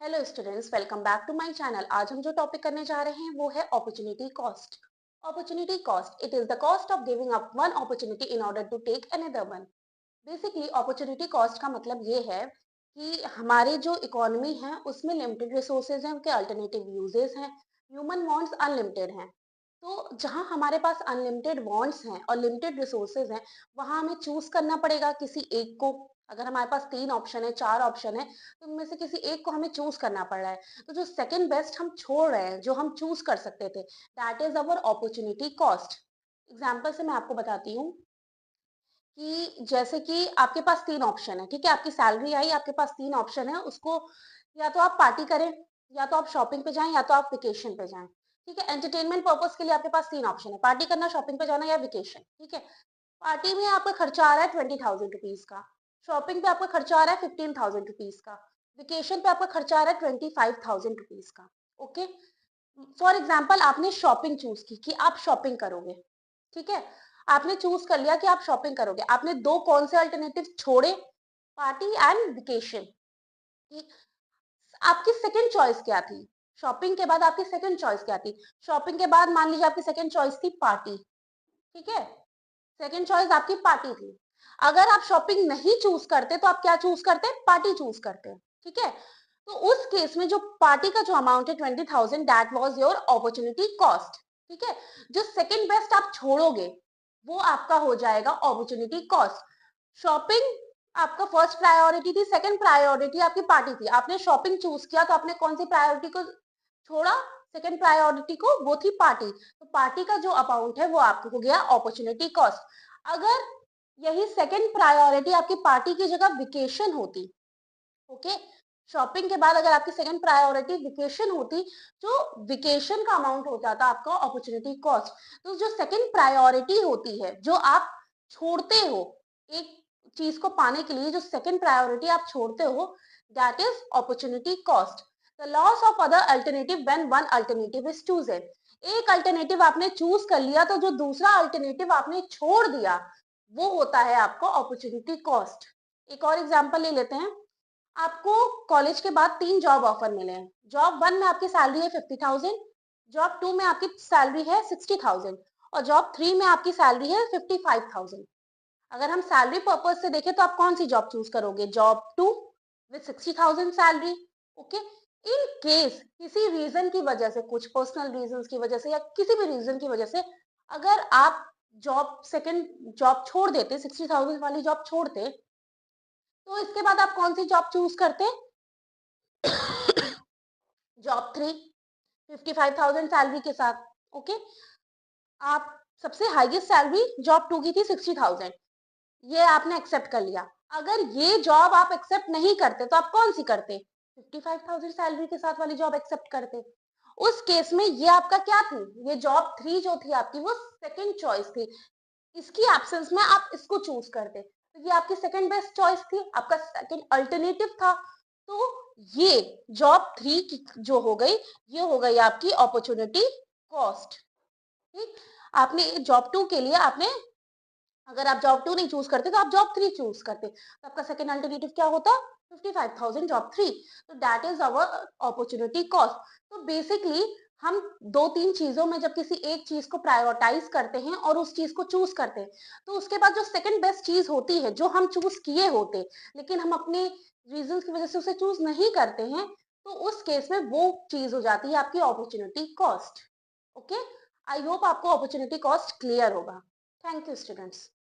Hello students, welcome back to my channel. आज हम जो टॉपिक करने जा रहे हैं वो है opportunity cost. Opportunity cost, it is the cost of giving up one opportunity in order to take another one. Basically opportunity cost का मतलब ये है कि हमारे जो इकोनॉमी है उसमें लिमिटेड रिसोर्सेज हैं, उनके अल्टरनेटिव यूजेस हैं। ह्यूमन वांट्स अनलिमिटेड हैं, तो जहां हमारे पास अनलिमिटेड वांट्स हैं और लिमिटेड रिसोर्सेज हैं, वहां हमें चूज करना पड़ेगा किसी एक को। अगर हमारे पास 3 ऑप्शन है, 4 ऑप्शन है, तो उनमें से किसी एक को हमें चूज करना पड़ रहा है। तो जो सेकंड बेस्ट हम छोड़ रहे हैं, जो हम चूज कर सकते थे, that is our opportunity cost. Example से मैं आपको बताती हूँ कि जैसे कि आपके पास 3 ऑप्शन है, ठीक है, आपकी सैलरी आई, आपके पास 3 ऑप्शन है, उसको या तो आप पार्टी करें, या तो आप शॉपिंग पे जाएं, या तो आप वेकेशन पे जाएं। ठीक है, एंटरटेनमेंट पर्पज के लिए आपके पास 3 ऑप्शन है, पार्टी करना, शॉपिंग पे जाना या वेकेशन। ठीक है, पार्टी में आपका खर्चा आ रहा है 20,000 रुपीज का, शॉपिंग पे आपका खर्चा आ रहा है 15,000 रुपीज का, वेकेशन पे आपका खर्चा आ रहा है 25,000 रुपीज का। ओके, फॉर एग्जाम्पल आपने शॉपिंग चूज की कि आप शॉपिंग करोगे। ठीक है, आपने चूज कर लिया कि आप शॉपिंग करोगे, आपने दो कौन से अल्टरनेटिव छोड़े, पार्टी एंड वेकेशन। आपकी सेकंड चॉइस क्या थी? शॉपिंग के बाद आपकी सेकंड चॉइस क्या थी? शॉपिंग के बाद मान लीजिए आपकी सेकंड चॉइस थी पार्टी। ठीक है, सेकंड चॉइस आपकी पार्टी थी। अगर आप शॉपिंग नहीं चूज करते तो आप क्या चूज करते? पार्टी चूज करते। ठीक है, तो उस केस में जो पार्टी का जो अमाउंट है 20,000, that was your opportunity cost. ठीक है, जो सेकंड बेस्ट आप छोड़ोगे वो आपका हो जाएगा अपॉर्चुनिटी कॉस्ट। शॉपिंग आपका फर्स्ट प्रायोरिटी थी, सेकंड प्रायोरिटी आपकी पार्टी थी, आपने शॉपिंग चूज किया तो आपने कौन सी प्रायोरिटी को छोड़ा? सेकंड प्रायोरिटी को, वो थी पार्टी। तो पार्टी का जो अमाउंट है वो आपको हो गया अपॉर्चुनिटी कॉस्ट। अगर यही सेकंड प्रायोरिटी आपकी पार्टी की जगह वेकेशन होती, ओके, शॉपिंग के बाद अगर आपकी सेकंड प्रायोरिटी वेकेशन होती, जो वेकेशन का अमाउंट हो जाता आपका अपॉर्चुनिटी कॉस्ट। तो जो सेकंड प्रायोरिटी होती है, जो आप छोड़ते हो एक चीज को पाने के लिए, जो सेकंड प्रायोरिटी आप छोड़ते हो, that is opportunity cost. The loss of other alternative when one alternative is chosen. एक अल्टरनेटिव आपने चूज कर लिया तो जो दूसरा अल्टरनेटिव आपने छोड़ दिया वो होता है आपको अपॉर्चुनिटी कॉस्ट। एक और एग्जांपल ले लेते हैं। आपको कॉलेज के बाद 3 जॉब ऑफर मिले हैं। जॉब 1 में आपकी सैलरी है 50,000, जॉब 2 में आपकी सैलरी है 60,000 और जॉब 3 में आपकी सैलरी है 55,000। अगर हम सैलरी पर्पज से देखें तो आप कौन सी जॉब चूज करोगे? Job 2 with 60,000 salary. Okay, in case किसी रीजन की वजह से, कुछ पर्सनल रीजन की वजह से या किसी भी रीजन की वजह से, अगर आप जॉब सेकंड जॉब छोड़ देते, 60,000 वाली जॉब छोड़ते, तो इसके बाद आप कौन सी जॉब चूज करते? जॉब 3, 55,000 सैलरी के साथ। ओके, आप सबसे हाईएस्ट सैलरी जॉब 2 की थी 60,000, ये आपने एक्सेप्ट कर लिया। अगर ये जॉब आप एक्सेप्ट नहीं करते तो आप कौन सी करते? 55,000 सैलरी के साथ वाली जॉब एक्सेप्ट करते। उस केस में ये आपका क्या थी? ये जॉब 3 जो थी आपकी, वो सेकंड चॉइस थी। इसकी एब्सेंस में आप इसको चूज करते, तो ये आपकी सेकंड बेस्ट चॉइस थी, आपका सेकंड अल्टरनेटिव था। तो ये जॉब 3 की जो हो गई, ये हो गई आपकी अपॉर्चुनिटी कॉस्ट। ठीक, आपने जॉब 2 के लिए आपने, अगर आप जॉब 2 नहीं चूज करते तो आप जॉब 3 चूज करते, तो आपका सेकंड अल्टरनेटिव क्या होता? 55,000 जॉब 3। तो that is our opportunity cost. तो बेसिकली हम दो तीन चीजों में जब किसी एक चीज को प्रायोरिटाइज करते हैं और उस चीज को चूज करते हैं, तो उसके बाद जो सेकंड बेस्ट चीज होती है, जो हम चूज किए होते लेकिन हम अपने रीजन की वजह से उसे चूज नहीं करते हैं, तो उस केस में वो चीज हो जाती है आपकी opportunity cost. Okay, I hope आपको अपॉर्चुनिटी कॉस्ट क्लियर होगा। Thank you students.